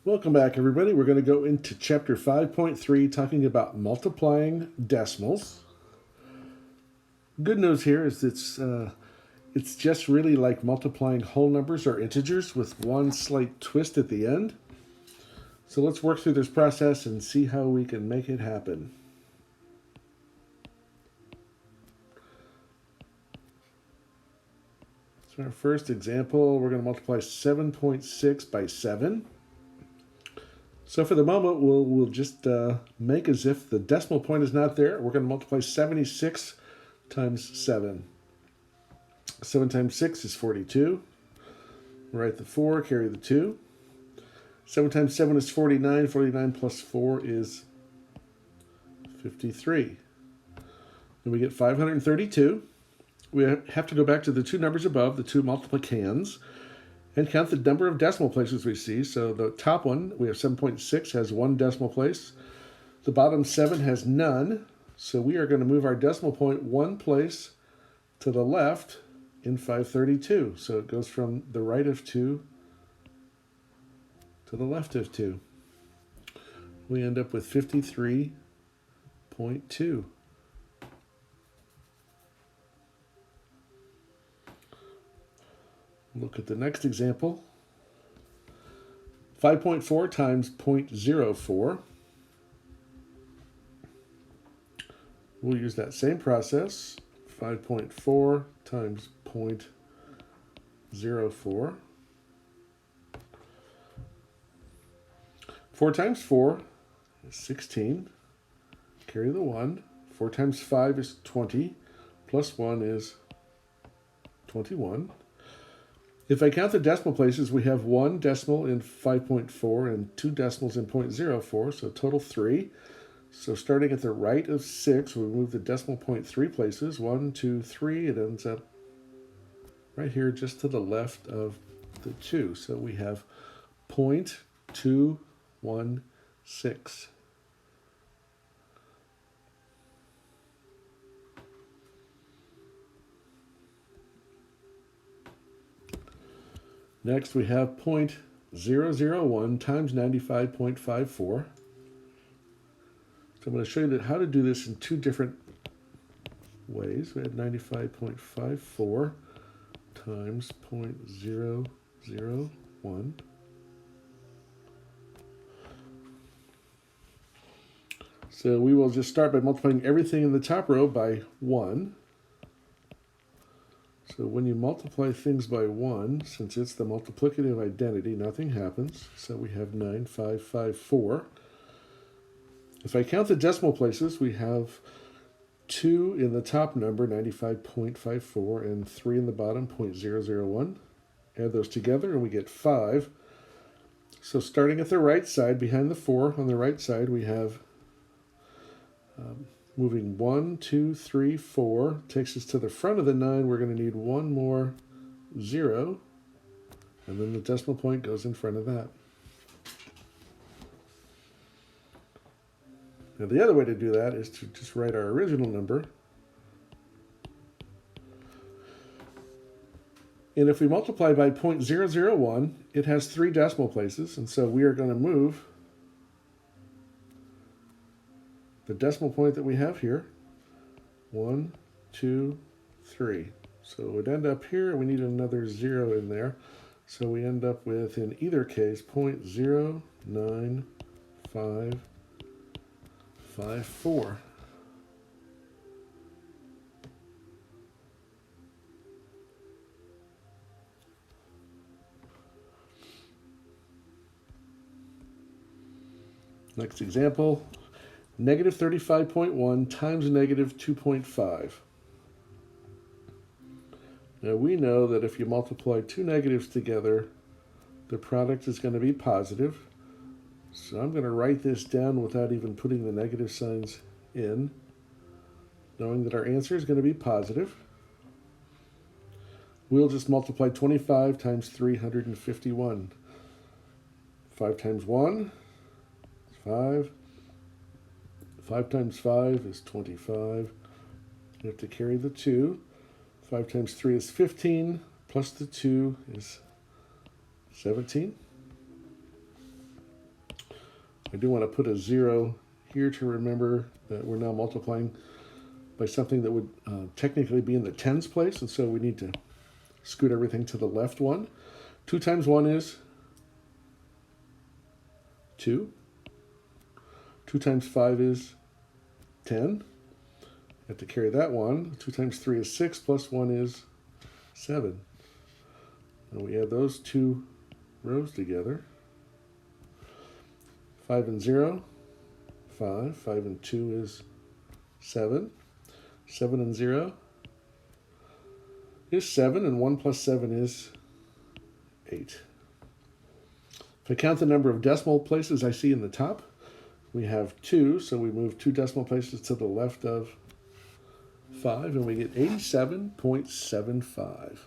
Welcome back, everybody. We're going to go into chapter 5.3 talking about multiplying decimals. Good news here is it's just really like multiplying whole numbers or integers with one slight twist at the end. So let's work through this process and see how we can make it happen. So our first example, we're going to multiply 7.6 by 7. So for the moment, we'll just make as if the decimal point is not there. We're going to multiply 76 times 7. 7 times 6 is 42. Write the 4, carry the 2. 7 times 7 is 49. 49 plus 4 is 53. Then we get 532. We have to go back to the two numbers above, the two multiplicands, and count the number of decimal places we see. So the top one, we have 7.6, has one decimal place. The bottom 7 has none. So we are going to move our decimal point one place to the left in 532. So it goes from the right of 2 to the left of 2. We end up with 53.2. Look at the next example. 5.4 times 0.04. We'll use that same process. 5.4 times 0.04. 4 times 4 is 16. Carry the 1. 4 times 5 is 20. Plus 1 is 21. If I count the decimal places, we have one decimal in 5.4 and two decimals in 0.04, so total 3. So starting at the right of 6, we move the decimal point 3 places. 1, 2, 3. It ends up right here just to the left of the 2. So we have 0.216. Next, we have 0.001 times 95.54. So I'm going to show you how to do this in two different ways. We have 95.54 times 0.001. So we will just start by multiplying everything in the top row by 1. So when you multiply things by 1, since it's the multiplicative identity, nothing happens. So we have 9554. If I count the decimal places, we have 2 in the top number, 95.54, and 3 in the bottom, 0.001. Add those together and we get 5. So starting at the right side, behind the 4 on the right side, we have moving 1, 2, 3, 4, takes us to the front of the 9. We're going to need one more 0, and then the decimal point goes in front of that. Now the other way to do that is to just write our original number. And if we multiply by 0.001, it has 3 decimal places, and so we are going to move the decimal point that we have here, 1, 2, 3. So it would end up here, we need another 0 in there. So we end up with, in either case, 0.09554. Next example. Negative 35.1 times negative 2.5. Now we know that if you multiply two negatives together, the product is going to be positive. So I'm going to write this down without even putting the negative signs in, knowing that our answer is going to be positive. We'll just multiply 25 times 351. 5 times 1 is 5. 5 times 5 is 25. You have to carry the 2. 5 times 3 is 15, plus the 2 is 17. I do want to put a 0 here to remember that we're now multiplying by something that would technically be in the tens place, and so we need to scoot everything to the left one. 2 times 1 is 2. 2 times 5 is 10. I have to carry that one. 2 times 3 is 6, plus 1 is 7. And we add those two rows together. 5 and 0, 5. 5 and 2 is 7. 7 and 0 is 7, and 1 plus 7 is 8. If I count the number of decimal places I see in the top, we have 2, so we move 2 decimal places to the left of 5, and we get 87.75.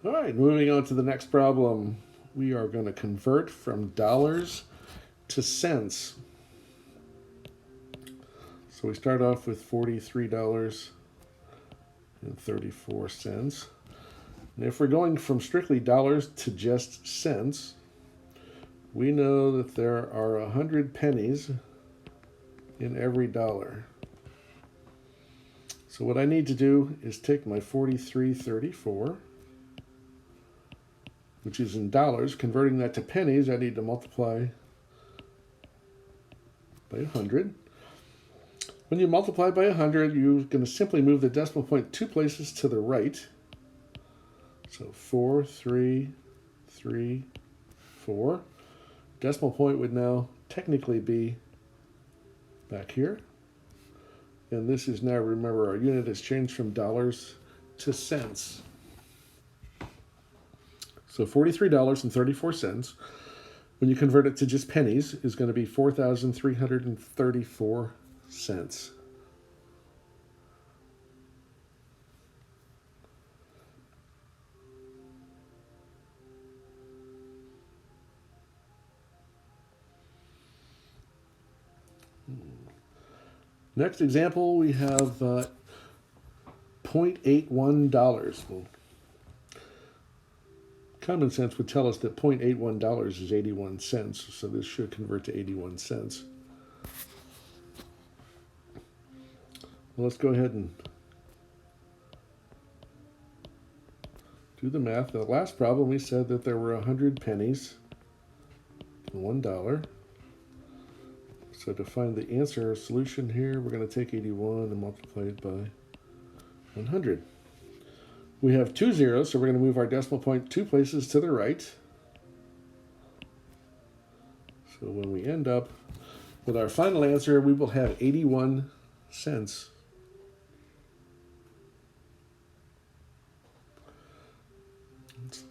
All right, moving on to the next problem. We are going to convert from dollars to cents. So we start off with $43.34. And if we're going from strictly dollars to just cents, we know that there are 100 pennies in every dollar. So what I need to do is take my $43.34, which is in dollars. Converting that to pennies, I need to multiply by 100. When you multiply by 100, you're going to simply move the decimal point 2 places to the right. So 4, 3, 3, 4. Decimal point would now technically be back here. And this is now, remember, our unit has changed from dollars to cents. So $43.34, when you convert it to just pennies, is going to be 4,334 cents. Next example, we have $0.81. Well, common sense would tell us that $0.81 is 81 cents, so this should convert to 81 cents. Well, let's go ahead and do the math. The last problem, we said that there were 100 pennies in $1. So to find the answer or solution here, we're going to take 81 and multiply it by 100. We have 2 zeros, so we're going to move our decimal point 2 places to the right. So when we end up with our final answer, we will have 81 cents.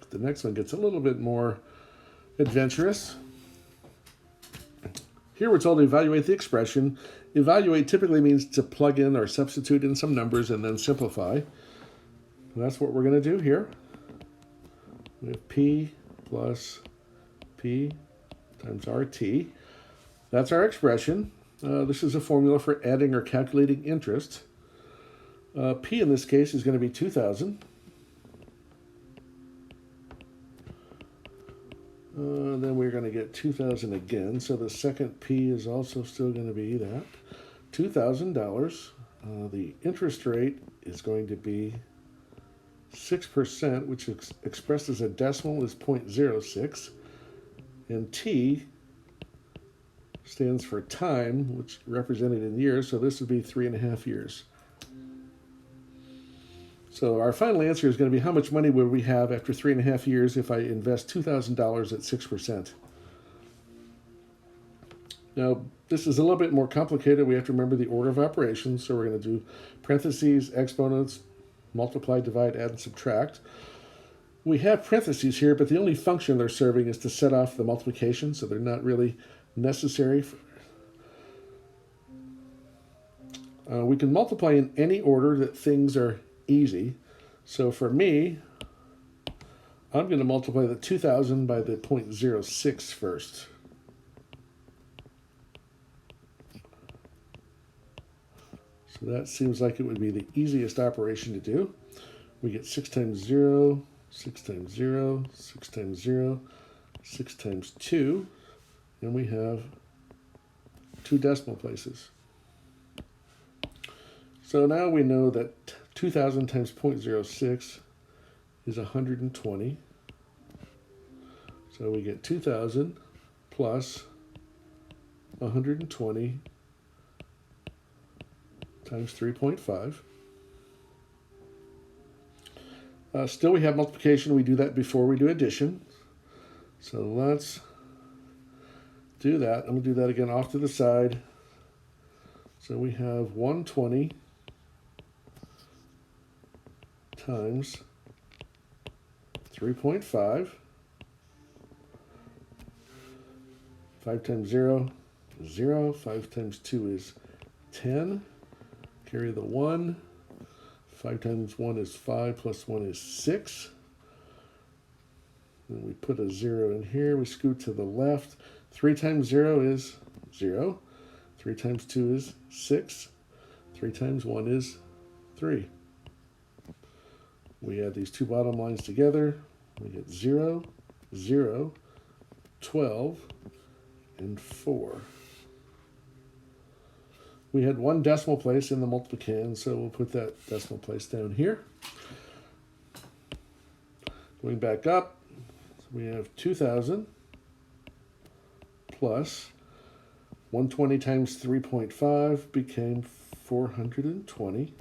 The next one gets a little bit more adventurous. Here we're told to evaluate the expression. Evaluate typically means to plug in or substitute in some numbers and then simplify. And that's what we're going to do here. We have P plus P times RT. That's our expression. This is a formula for adding or calculating interest. P in this case is going to be 2,000. Then we're going to get 2,000 again. So the second P is also still going to be that. $2,000. The interest rate is going to be 6%, which expressed as a decimal is 0.06. And T stands for time, which represented in years. So this would be 3.5 years. So our final answer is going to be how much money will we have after 3.5 years if I invest $2,000 at 6%. Now, this is a little bit more complicated. We have to remember the order of operations. So we're going to do parentheses, exponents, multiply, divide, add, and subtract. We have parentheses here, but the only function they're serving is to set off the multiplication, so they're not really necessary. We can multiply in any order that things are easy. So for me, I'm going to multiply the 2,000 by the 0.06 first. So that seems like it would be the easiest operation to do. We get 6 times 0, 6 times 0, 6 times 0, 6 times 2, and we have 2 decimal places. So now we know that 2,000 times 0.06 is 120. So we get 2,000 plus 120 times 3.5. Still we have multiplication. We do that before we do addition. So let's do that. I'm going to do that again off to the side. So we have 120 times 3.5. 5 times 0 is 0. 5 times 2 is 10. Carry the 1. 5 times 1 is 5, plus 1 is 6. Then we put a 0 in here. We scoot to the left. 3 times 0 is 0. 3 times 2 is 6. 3 times 1 is 3. We add these two bottom lines together. We get 0, 0, 12, and 4. We had 1 decimal place in the multiplication, so we'll put that decimal place down here. Going back up, we have 2,000 plus 120 times 3.5 became 420.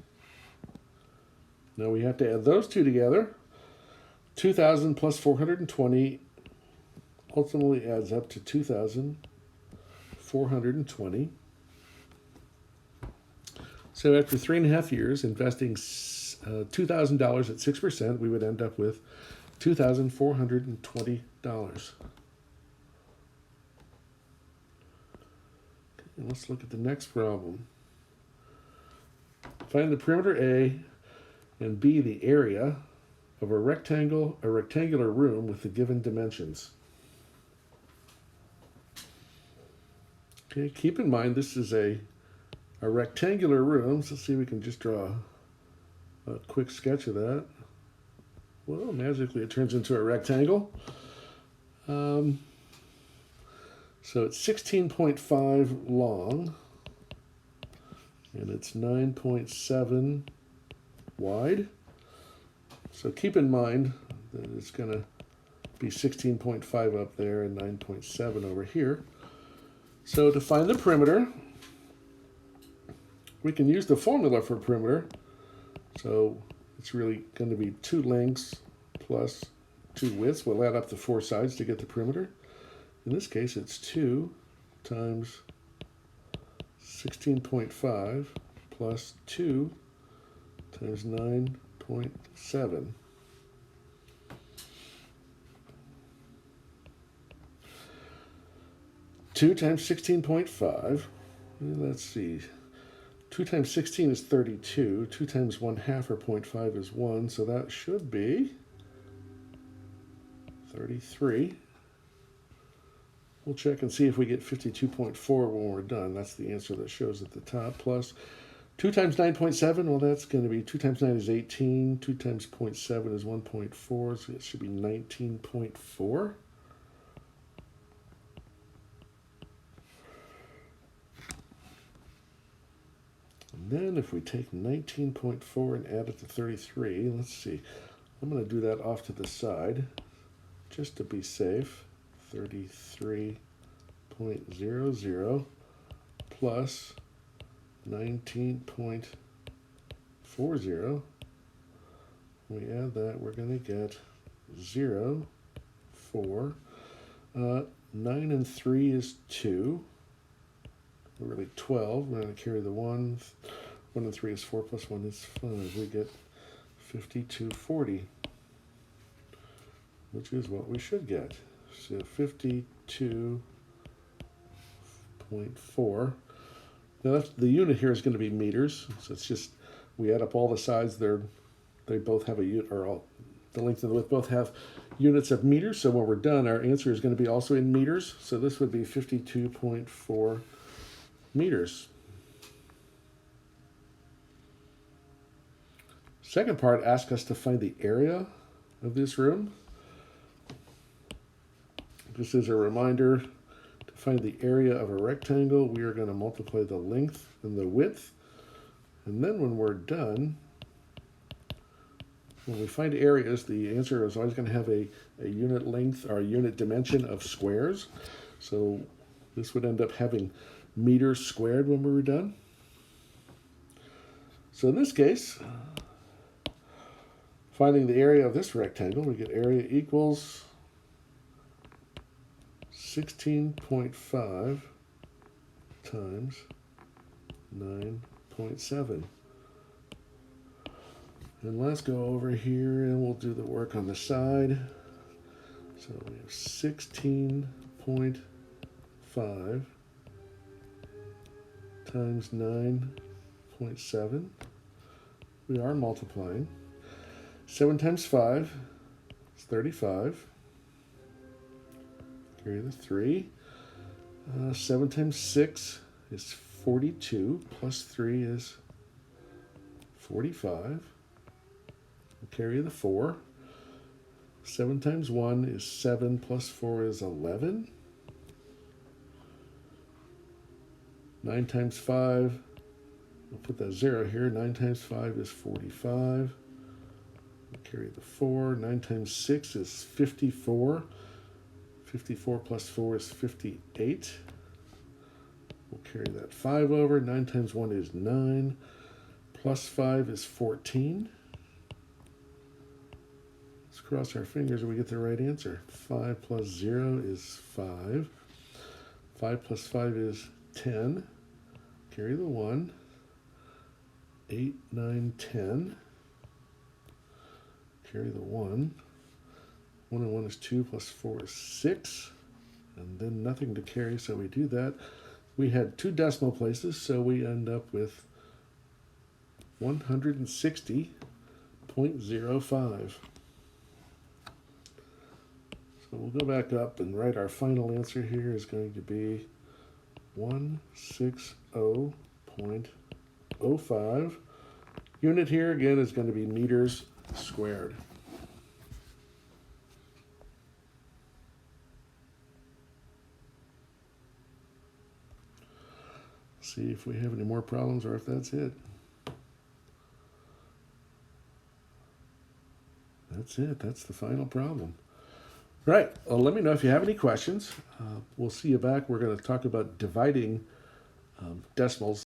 Now we have to add those two together. 2,000 plus 420 ultimately adds up to 2,420. So after 3.5 years investing $2,000 at 6%, we would end up with $2,420. And let's look at the next problem. Find the perimeter A and B the area of a rectangular room with the given dimensions. Okay, keep in mind this is a rectangular room, so let's see if we can just draw a quick sketch of that. Well, magically it turns into a rectangle. So it's 16.5 long, and it's 9.7 wide. So keep in mind that it's going to be 16.5 up there and 9.7 over here. So to find the perimeter, we can use the formula for perimeter. So it's really going to be 2 lengths plus 2 widths. We'll add up the 4 sides to get the perimeter. In this case, it's 2 times 16.5 plus 2 times 9.7. Two times 16.5. Let's see. 2 times 16 is 32. 2 times 1/2 or 0.5 is 1. So that should be 33. We'll check and see if we get 52.4 when we're done. That's the answer that shows at the top. Plus 2 times 9.7, well, that's going to be 2 times 9 is 18. 2 times 0.7 is 1.4. So it should be 19.4. And then if we take 19.4 and add it to 33, let's see. I'm going to do that off to the side just to be safe. 33.00 plus 19.40. We add that, we're going to get 0, 4. 9 and 3 is 2. We're really 12. We're going to carry the 1. 1 and 3 is 4 plus 1 is 5. We get 52.40, which is what we should get. So 52.4. Now that's, the unit here is going to be meters. So it's just, we add up all the sides. They both have a unit, or all, the length and the width both have units of meters. So when we're done, our answer is going to be also in meters. So this would be 52.4 meters. Second part asks us to find the area of this room. This is a reminder, to find the area of a rectangle, we are going to multiply the length and the width. And then when we're done, when we find areas, the answer is always going to have a unit length or a unit dimension of squares. So this would end up having meters squared when we were done. So in this case, finding the area of this rectangle, we get area equals 16.5 times 9.7. And let's go over here and we'll do the work on the side. So we have 16.5 times 9.7. We are multiplying. 7 times 5 is 35. Carry the 3. 7 times 6 is 42. Plus 3 is 45. We'll carry the 4. 7 times 1 is 7. Plus 4 is 11. 9 times 5, we'll put that 0 here. 9 times 5 is 45. We'll carry the 4. 9 times 6 is 54. 54 plus 4 is 58. We'll carry that 5 over. 9 times 1 is 9. Plus 5 is 14. Let's cross our fingers and we get the right answer. 5 plus 0 is 5. 5 plus 5 is 10. Carry the 1. 8, 9, 10. Carry the 1. 1 and 1 is 2, plus 4 is 6. And then nothing to carry, so we do that. We had 2 decimal places, so we end up with 160.05. So we'll go back up and write our final answer here is going to be 160.05. Unit here again is going to be meters squared. See if we have any more problems or if that's it. That's it. That's the final problem. Right. Well, let me know if you have any questions. We'll see you back. We're going to talk about dividing decimals